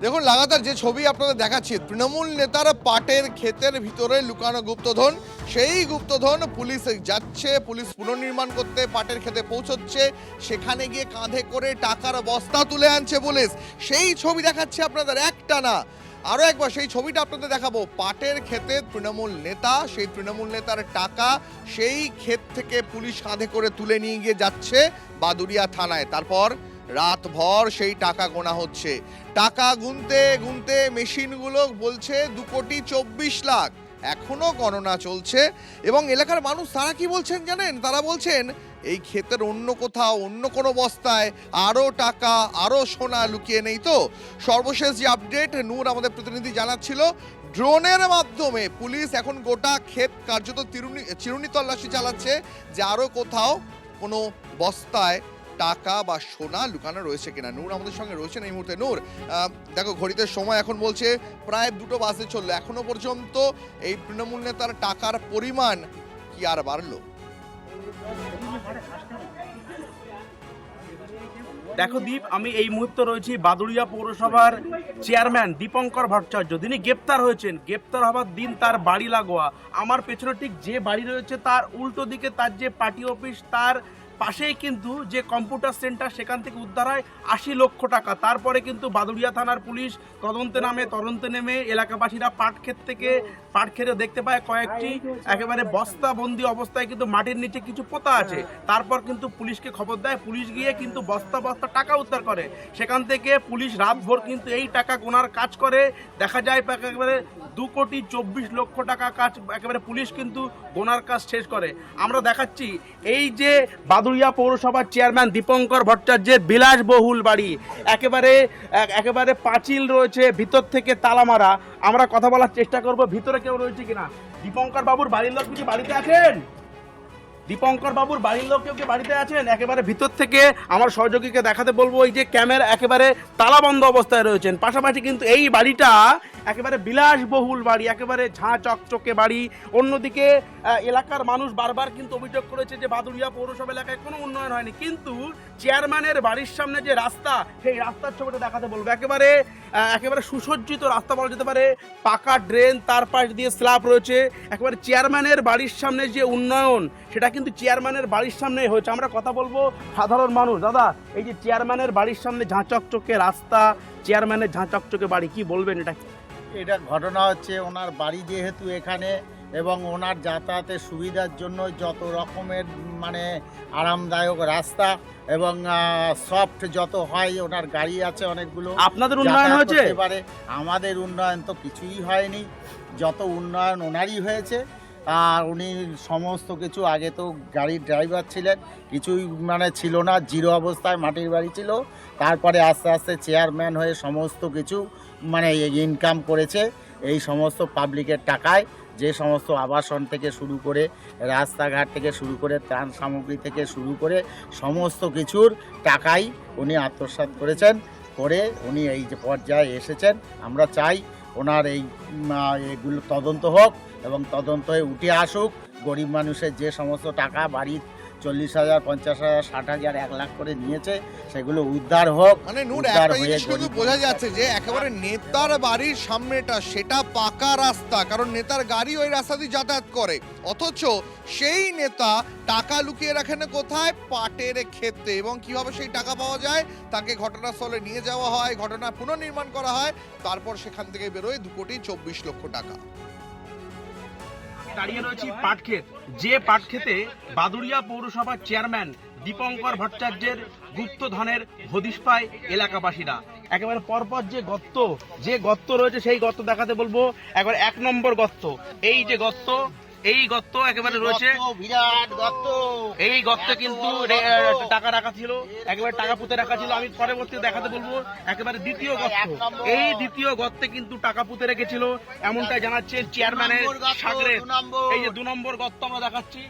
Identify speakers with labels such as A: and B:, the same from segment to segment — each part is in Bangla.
A: দেখুন লাগাতার যে ছবি আপনাদের দেখাচ্ছি, তৃণমূল নেতার পাটের ক্ষেতের ভিতরে লুকানো গুপ্তধন, সেই গুপ্তধন পুলিশ যাচ্ছে, পুলিশ পুনর্নির্মাণ করতে পাটের ক্ষেতে পৌঁছচ্ছে, সেখানে গিয়ে কাঁধে করে টাকার বস্তা তুলে আনছে পুলিশ। সেই ছবি দেখাচ্ছে আপনাদের একটা না, আরও একবার সেই ছবিটা আপনাদের দেখাবো। পাটের ক্ষেতে তৃণমূল নেতা, সেই তৃণমূল নেতার টাকা সেই ক্ষেত থেকে পুলিশ কাঁধে করে তুলে নিয়ে গিয়ে যাচ্ছে বাদুড়িয়া থানায়। তারপর রাতভর সেই টাকা গোনা হচ্ছে। টাকা গুনতে গুনতে মেশিনগুলো বলছে 2,24,00,000। এখনো গণনা চলছে এবং এলাকার মানুষ তারা কি বলছেন জানেন? তারা বলছেন এই ক্ষেতের অন্য কোথাও অন্য কোনো বস্তায় আরও টাকা আরও সোনা লুকিয়ে নেই তো। সর্বশেষ যে আপডেট নূর আমাদের প্রতিনিধি জানাচ্ছিল, ড্রোনের মাধ্যমে পুলিশ এখন গোটা ক্ষেত কার্যত চিরুনি তল্লাশি চালাচ্ছে যে আরও কোথাও কোনো বস্তায় টাকা বা সোনা লুকানো রয়েছে কিনা। নূর আমাদের সঙ্গে রয়েছেন এই মুহূর্তে। নূর, দেখো ঘড়িতে সময় এখন বলছে প্রায় 2টো বাজে চললো, এখনো পর্যন্ত এই তৃণমূল নেতার টাকার পরিমাণ কি আর বাড়লো?
B: দেখো দীপ, আমি এই মুহূর্তে রয়েছি বাদুড়িয়া পৌরসভার চেয়ারম্যান দীপঙ্কর ভট্টাচার্য। তিনি গ্রেপ্তার হয়েছেন। গ্রেপ্তার হবার দিন তার বাড়ি লাগোয়া। আমার পেছনে ঠিক যে বাড়ি রয়েছে তার উল্টো দিকে তার যে পার্টি অফিস, তার পাশেই কিন্তু যে কম্পিউটার সেন্টার, সেখান থেকে উদ্ধার হয় 80 লক্ষ টাকা। তারপরে কিন্তু বাদুড়িয়া থানার পুলিশ তদন্তে নেমে এলাকাবাসীরা পাট খেতে দেখতে পায় কয়েকটি একেবারে বস্তাবন্দি অবস্থায় কিন্তু মাটির নিচে কিছু পোতা আছে। তারপর কিন্তু পুলিশকে খবর দেয়, পুলিশ গিয়ে কিন্তু বস্তা বস্তা টাকা উদ্ধার করে। সেখান থেকে পুলিশ রাতভর কিন্তু এই টাকা গোনার কাজ করে। দেখা যায় একেবারে 2,24,00,000 টাকা কাজ একেবারে পুলিশ কিন্তু গোনার কাজ শেষ করে। আমরা দেখাচ্ছি এই যে বাদুড়িয়া পৌরসভার চেয়ারম্যান দীপঙ্কর ভট্টাচার্যের বিলাসবহুল বাড়ি, একেবারে পাঁচিল রয়েছে, ভিতর থেকে তালা মারা। আমরা কথা বলার চেষ্টা করব ভিতরে কেউ রয়েছে কিনা। দীপঙ্কর বাবুর বাড়ির লোক কি বাড়িতে আছেন? দীপঙ্কর বাবুর বাড়ির লোক কেউ কি বাড়িতে আছেন? একেবারে ভিতর থেকে আমার সহযোগীকে দেখাতে বলবো। এই যে ক্যামেরা একেবারে তালাবন্ধ অবস্থায় রয়েছেন। পাশাপাশি কিন্তু এই বাড়িটা একেবারে বিলাসবহুল বাড়ি, একেবারে ঝাঁ চকচকে বাড়ি। অন্যদিকে এলাকার মানুষ বারবার কিন্তু অভিযোগ করেছে যে বাদুড়িয়া পৌরসভা এলাকায় কোনো উন্নয়ন হয়নি, কিন্তু চেয়ারম্যানের বাড়ির সামনে যে রাস্তা, সেই রাস্তার ছবিটা দেখাতে বলবো। একেবারে সুসজ্জিত রাস্তা বলা যেতে পারে, পাকা ড্রেন, তার পাশ দিয়ে স্ল্যাব রয়েছে। একেবারে চেয়ারম্যানের বাড়ির সামনে যে উন্নয়ন, সেটা কিন্তু চেয়ারম্যানের বাড়ির সামনে হয়েছে। আমরা কথা বলবো সাধারণ মানুষ। দাদা, এই যে চেয়ারম্যানের বাড়ির সামনে ঝাঁ চকচকে রাস্তা, চেয়ারম্যানের ঝাঁ চকচকে বাড়ি, কি বলবেন এটা?
C: এটা ঘটনা হচ্ছে ওনার বাড়ি যেহেতু এখানে, এবং ওনার যাতায়াতের সুবিধার জন্য যত রকমের মানে আরামদায়ক রাস্তা এবং সফট যত হয়, ওনার গাড়ি আছে অনেকগুলো।
B: আপনাদের উন্নয়ন হয়েছে?
C: এবারে আমাদের উন্নয়ন তো কিছুই হয়নি, যত উন্নয়ন ওনারই হয়েছে। আর উনি সমস্ত কিছু, আগে তো গাড়ির ড্রাইভার ছিলেন, কিছুই মানে ছিল না, জিরো অবস্থায় মাটির বাড়ি ছিল। তারপরে আস্তে আস্তে চেয়ারম্যান হয়ে সমস্ত কিছু মানে ইনকাম করেছে এই সমস্ত পাবলিকের টাকায়। যে সমস্ত আবাসন থেকে শুরু করে, রাস্তাঘাট থেকে শুরু করে, ত্রাণ সামগ্রী থেকে শুরু করে সমস্ত কিছুর টাকাই উনি আত্মসাৎ করেছেন, করে উনি এই যে পর্যায়ে এসেছেন। আমরা চাই ওনার এগুলো তদন্ত হোক এবং তদন্ত হয়ে উঠে আসুক। গরিব মানুষের যে সমস্ত টাকা বাড়ির 40,000, 50,000, 60,000, 1 লাখ করে নিয়েছে, সেগুলো উদ্ধার হোক।
A: মানে নূর, একটা জিনিস কিন্তু বোঝা যাচ্ছে যে একেবারে নেতার বাড়ির সামনেটা সেটা পাকা রাস্তা, কারণ নেতার গাড়ি ওই রাস্তা দিয়ে যাতায়াত করে, অথচ সেই নেতা টাকা লুকিয়ে রাখেন কোথায়? পাটের ক্ষেতে। এবং কিভাবে সেই টাকা পাওয়া যায়? তাকে ঘটনাস্থলে নিয়ে যাওয়া হয়, ঘটনা পুনর্নির্মাণ করা হয়, তারপর সেখান থেকে বেরোয় 2,24,00,000 টাকা।
B: দাঁড়িয়ে রয়েছি পাটক্ষেত, যে পাটক্ষেতে বাদুড়িয়া পৌরসভার চেয়ারম্যান দীপঙ্কর ভট্টাচার্যের গুপ্তধনের হদিশ পায় এলাকাবাসীরা। একেবারে পরপর যে গর্ত রয়েছে, সেই গর্ত দেখাতে বলবো। একবার 1 নম্বর গর্ত, এই যে গর্ত, এই গর্ত একেবারে রয়েছে,
C: বিরাট গর্ত।
B: এই গর্তে কিন্তু টাকা রাখা ছিল, একেবারে টাকা পুঁতে রাখা ছিল। আমি পরবর্তীতে দেখাতে বলবো একেবারে দ্বিতীয় গর্ত। এই দ্বিতীয় গর্তে কিন্তু টাকা পুঁতে রেখেছিল, এমনটাই জানাচ্ছে চেয়ারম্যানের সাগরে। এই যে 2 নম্বর গর্ত আমরা দেখাচ্ছি,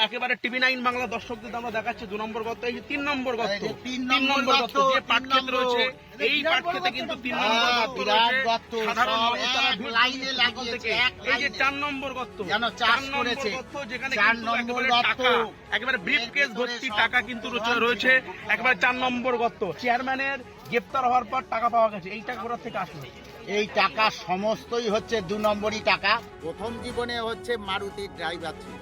B: একেবারে TV9 বাংলা দর্শকদের আমরা দেখাচ্ছি 2 নম্বর গর্ত। এই যে 3 নম্বর গর্ত, 3 নম্বর গর্ত যে পাটক্ষেত রয়েছে, এই পাটক্ষেতে কিন্তু 3 নম্বর গর্ত রয়েছে। সাধারণ মানুষ তারা লাইনে লাগিয়ে থেকে। এই যে 4 নম্বর গর্ত, 4 নম্বর গর্ত, যেখানে একেবারে ব্রিফকেস ভর্তি টাকা কিন্তু রয়েছে। একেবারে 4 নম্বর গর্ত। চেয়ারম্যানের গ্রেপ্তার হওয়ার পর টাকা পাওয়া গেছে, এই টাকা কোথা থেকে আসলো?
C: এই টাকা সমস্তই হচ্ছে 2 নম্বরই টাকা। প্রথম জীবনে হচ্ছে মারুতির ড্রাইভার ছিল,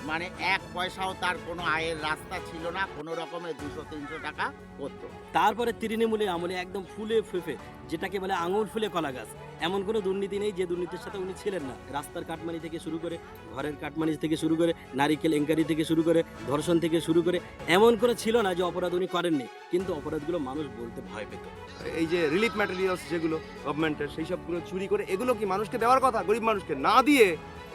C: মানে 1 পয়সাও তার কোনো আয়ের রাস্তা ছিল না, কোনো রকমের 200-300 টাকা করতো।
D: তারপরে তৃণমূলের আমলে একদম ফুলে ফেঁপে, যেটাকে বলে আঙুল ফুলে কলা গাছ, এমন কোনো দুর্নীতি নেই যে দুর্নীতির সাথে উনি ছিলেন না। রাস্তার কাটমানি থেকে শুরু করে, ঘরের কাটমানি থেকে শুরু করে, নারিকেল এঙ্কারি থেকে শুরু করে, ধর্ষণ থেকে শুরু করে, এমন করে ছিল না যে অপরাধ উনি করেননি, কিন্তু অপরাধগুলো মানুষ বলতে ভয় পেত।
E: এই যে রিলিফ ম্যাটেরিয়ালস যেগুলো গভর্নমেন্টের, সেই সবগুলো চুরি করে এগুলো কি মানুষকে দেওয়ার কথা, গরিব মানুষকে না দিয়ে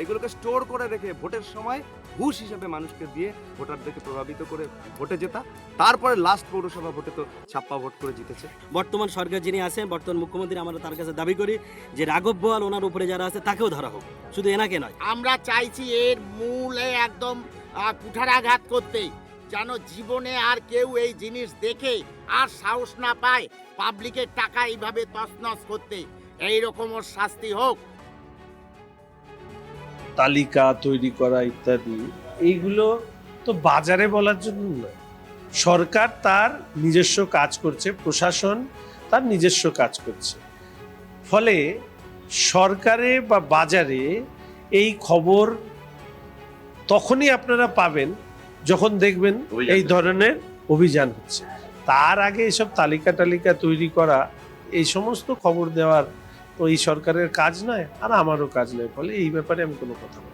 E: এগুলোকে স্টোর করে রেখে ভোটের সময় ঘুষ হিসেবে মানুষকে দিয়ে ভোটারদেরকে প্রভাবিত করে ভোটে জেতা। তারপরে লাস্ট পৌরসভা ভোটে তো ছাপ্পা ভোট করে জিতেছে।
D: বর্তমান সরকার যিনি আছেন, বর্তমান মুখ্যমন্ত্রী, আমরা তার কাছে দাবি করি যে রাঘব বোয়াল ওনার উপরে যারা আছে তাকেও ধরা হোক, শুধু এনাকে নয়।
C: আমরা চাইছি এর মূলে একদম কুঠারাঘাত করতে, যেন জীবনে আর কেউ এই জিনিস দেখে আর সাহস না পায় পাবলিকের টাকা এইভাবে তছনছ করতে। এইরকম ওর শাস্তি হোক।
F: তালিকা তৈরি করা ইত্যাদি, এইগুলো তো বাজারে বলার জন্য নয়। সরকার তার নিজস্ব কাজ করছে, প্রশাসন তার নিজস্ব কাজ করছে। ফলে সরকারে বা বাজারে এই খবর তখনই আপনারা পাবেন যখন দেখবেন এই ধরনের অভিযান হচ্ছে। তার আগে এসব তালিকা তৈরি করা, এই সমস্ত খবর দেওয়ার তো এই সরকারের কাজ নয়, আর আমারও কাজ নয়। ফলে এই ব্যাপারে আমি কোনো কথা বলবো না।